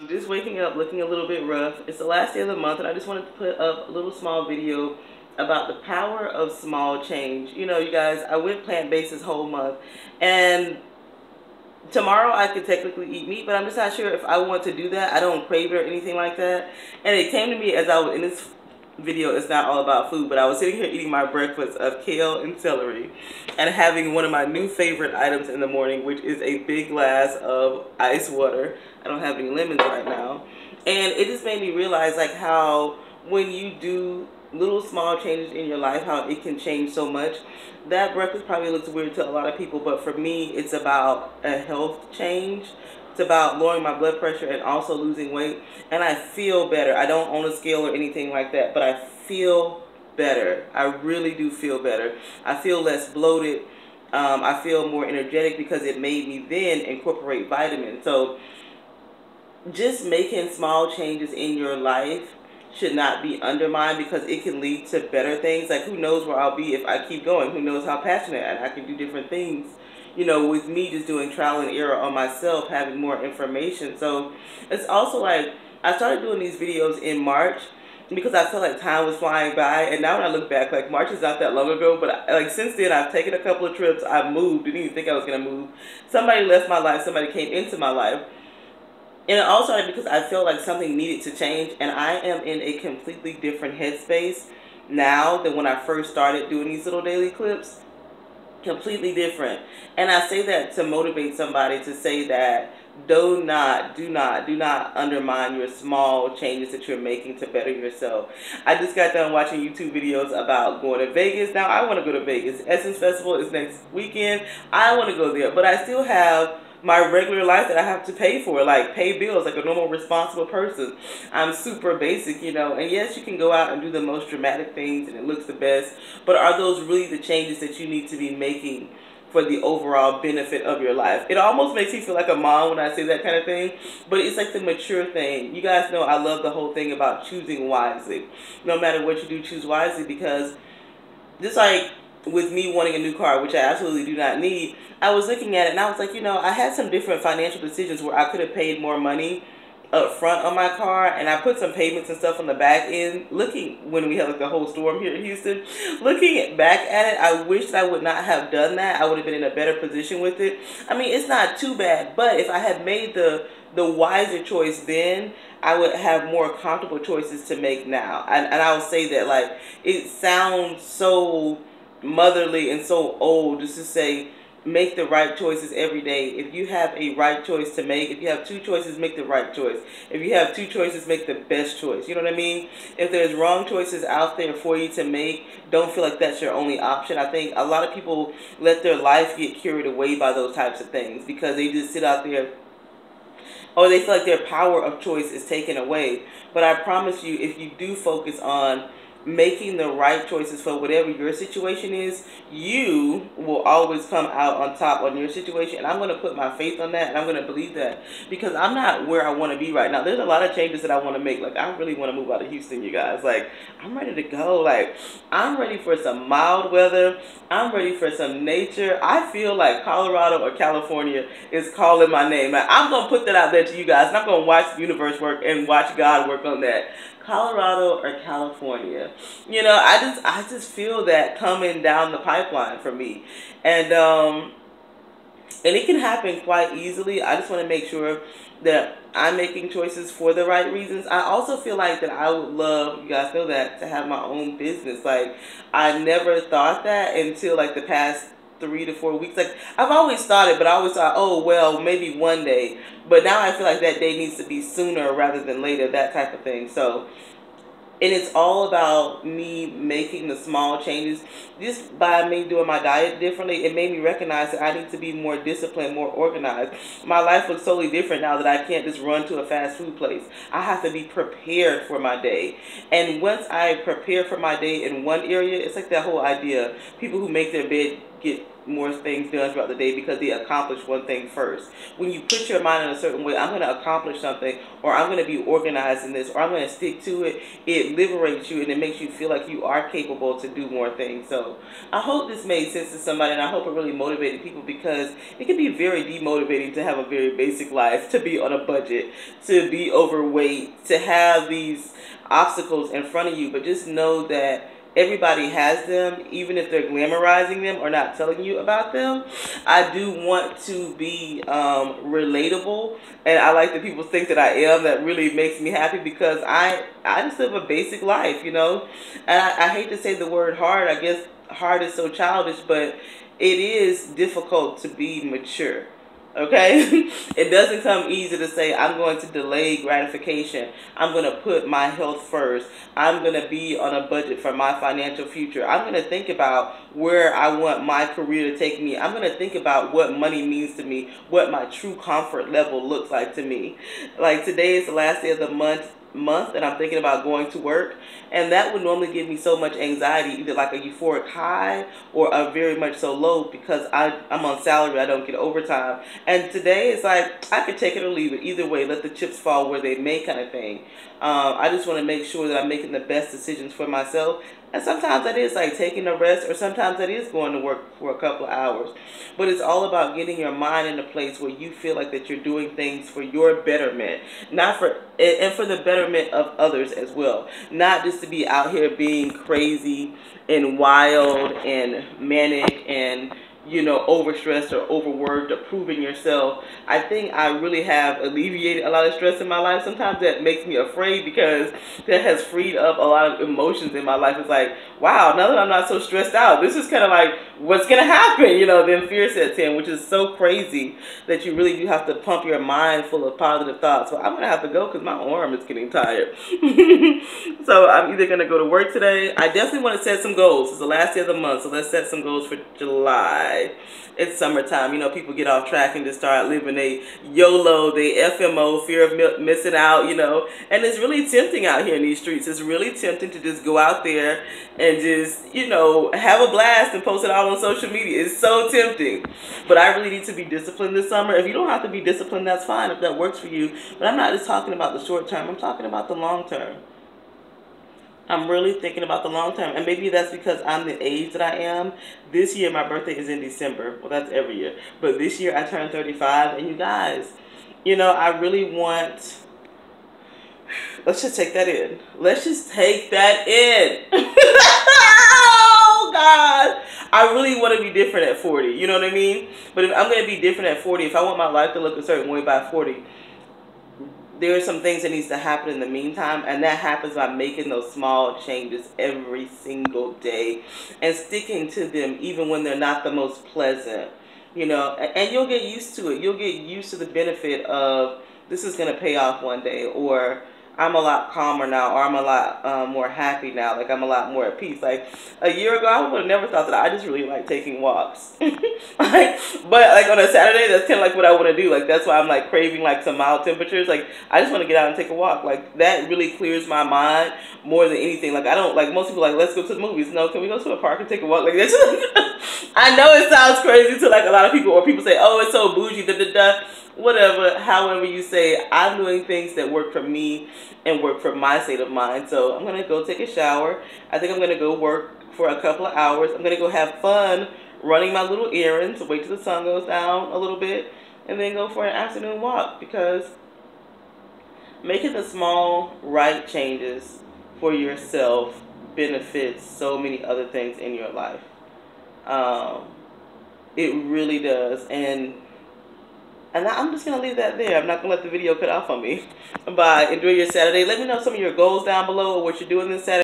Just waking up looking a little bit rough. It's the last day of the month, and I just wanted to put up a little small video about the power of small change. You know, you guys, I went plant-based this whole month, and tomorrow I could technically eat meat, but I'm just not sure if I want to do that. I don't crave it or anything like that. And it came to me as I was in this video. It's not all about food, but I was sitting here eating my breakfast of kale and celery and having one of my new favorite items in the morning, which is a big glass of ice water. I don't have any lemons right now. And it just made me realize like how when you do little small changes in your life, how it can change so much. That breakfast probably looks weird to a lot of people, but for me, it's about a health change. It's about lowering my blood pressure and also losing weight. And I feel better. I don't own a scale or anything like that, but I feel better. I really do feel better. I feel less bloated. I feel more energetic because it made me then incorporate vitamins. So just making small changes in your life should not be undermined because it can lead to better things. Like, who knows where I'll be if I keep going? Who knows how passionate I can do different things. You know, with me just doing trial and error on myself, having more information. So it's also like I started doing these videos in March because I felt like time was flying by. And now when I look back, like March is not that long ago, but like since then I've taken a couple of trips. I've moved. Didn't even think I was going to move. Somebody left my life. Somebody came into my life. And it all started because I felt like something needed to change, and I am in a completely different headspace now than when I first started doing these little daily clips. Completely different. And I say that to motivate somebody to say that do not undermine your small changes that you're making to better yourself. I just got done watching YouTube videos about going to Vegas. Now I want to go to Vegas. Essence Festival is next weekend. I want to go there, but I still have my regular life that I have to pay for, like pay bills like a normal responsible person. I'm super basic, you know, and yes, you can go out and do the most dramatic things and it looks the best, but are those really the changes that you need to be making for the overall benefit of your life? It almost makes me feel like a mom when I say that kind of thing, but it's like the mature thing. You guys know I love the whole thing about choosing wisely. No matter what you do, choose wisely, because just like with me wanting a new car, which I absolutely do not need, I was looking at it and I was like, you know, I had some different financial decisions where I could have paid more money up front on my car, and I put some payments and stuff on the back end. Looking, when we had like the whole storm here in Houston, looking back at it, I wish that I would not have done that. I would have been in a better position with it. I mean, it's not too bad, but if I had made the wiser choice then, I would have more comfortable choices to make now. And I will say that, like, it sounds so motherly and so old just to say make the right choices every day. If you have a right choice to make, if you have two choices, make the right choice. If you have two choices, make the best choice. You know what I mean? If there's wrong choices out there for you to make, don't feel like that's your only option. I think a lot of people let their life get carried away by those types of things because they just sit out there, or they feel like their power of choice is taken away. But I promise you, if you do focus on making the right choices for whatever your situation is, you will always come out on top on your situation. And I'm going to put my faith on that, and I'm going to believe that, because I'm not where I want to be right now. There's a lot of changes that I want to make. Like, I really want to move out of Houston, you guys. Like, I'm ready to go. Like, I'm ready for some mild weather. I'm ready for some nature. I feel like Colorado or California is calling my name. Like, I'm going to put that out there to you guys, and I'm going to watch the universe work and watch God work on that. Colorado or California. You know, I just feel that coming down the pipeline for me. And it can happen quite easily. I just want to make sure that I'm making choices for the right reasons. I also feel like that I would love, you guys know that, to have my own business. Like, I never thought that until like the past 3 to 4 weeks. Like, I've always thought it, but I always thought, oh, well, maybe one day. But now I feel like that day needs to be sooner rather than later, that type of thing. So, and it's all about me making the small changes. Just by me doing my diet differently, it made me recognize that I need to be more disciplined, more organized. My life looks totally different now that I can't just run to a fast food place. I have to be prepared for my day. And once I prepare for my day in one area, it's like that whole idea. People who make their bed get more things done throughout the day because they accomplished one thing first. When you put your mind in a certain way, I'm going to accomplish something, or I'm going to be organized in this, or I'm going to stick to it, it liberates you and it makes you feel like you are capable to do more things. So I hope this made sense to somebody, and I hope it really motivated people, because it can be very demotivating to have a very basic life, to be on a budget, to be overweight, to have these obstacles in front of you. But just know that everybody has them, even if they're glamorizing them or not telling you about them. I do want to be relatable, and I like that people think that I am. That really makes me happy, because I just live a basic life, you know. And I hate to say the word hard. I guess hard is so childish, but it is difficult to be mature. Okay? It doesn't come easy to say, I'm going to delay gratification. I'm going to put my health first. I'm going to be on a budget for my financial future. I'm going to think about where I want my career to take me. I'm going to think about what money means to me, what my true comfort level looks like to me. Like, today is the last day of the month, and I'm thinking about going to work, and that would normally give me so much anxiety, either like a euphoric high or a very much so low, because I'm on salary, I don't get overtime. And today it's like I could take it or leave it, either way, let the chips fall where they may, kind of thing. I just want to make sure that I'm making the best decisions for myself. And sometimes that is like taking a rest, or sometimes that is going to work for a couple of hours. But it's all about getting your mind in a place where you feel like that you're doing things for your betterment, and for the betterment of others as well. Not just to be out here being crazy and wild and manic and, you know, overstressed or overworked or proving yourself. I think I really have alleviated a lot of stress in my life. Sometimes that makes me afraid, because that has freed up a lot of emotions in my life. It's like, wow, now that I'm not so stressed out, this is kind of like, what's going to happen? You know, then fear sets in, which is so crazy that you really do have to pump your mind full of positive thoughts. So I'm going to have to go because my arm is getting tired. So I'm either going to go to work today. I definitely want to set some goals. It's the last day of the month, so let's set some goals for July. It's summertime. You know, people get off track and just start living a YOLO, they FMO, fear of missing out, you know. And it's really tempting out here in these streets. It's really tempting to just go out there and just, you know, have a blast and post it all on social media. It's so tempting. But I really need to be disciplined this summer. If you don't have to be disciplined, that's fine if that works for you. But I'm not just talking about the short term. I'm talking about the long term. I'm really thinking about the long term. And maybe that's because I'm the age that I am. This year, my birthday is in December. Well, that's every year. But this year, I turned 35. And you guys, you know, I really want... Let's just take that in. Let's just take that in. Oh, God. I really want to be different at 40. You know what I mean? But if I'm going to be different at 40, if I want my life to look a certain way by 40... there are some things that needs to happen in the meantime, and that happens by making those small changes every single day and sticking to them even when they're not the most pleasant, you know, and you'll get used to it. You'll get used to the benefit of, this is going to pay off one day, or I'm a lot calmer now, or I'm a lot more happy now, like I'm a lot more at peace. Like a year ago, I would have never thought that I just really like taking walks. But like on a Saturday, that's kind of like what I want to do. Like that's why I'm like craving like some mild temperatures. Like I just want to get out and take a walk. Like that really clears my mind more than anything. Like I don't, like most people like, let's go to the movies. No, can we go to a park and take a walk? Like that's I know it sounds crazy to like a lot of people, or people say, oh, it's so bougie, da da da. Whatever, however you say, I'm doing things that work for me and work for my state of mind. So I'm going to go take a shower. I think I'm going to go work for a couple of hours. I'm going to go have fun running my little errands, wait till the sun goes down a little bit, and then go for an afternoon walk, because making the small, right changes for yourself benefits so many other things in your life. It really does. And I'm just going to leave that there. I'm not going to let the video cut off on me. Bye. Enjoy your Saturday. Let me know some of your goals down below, or what you're doing this Saturday.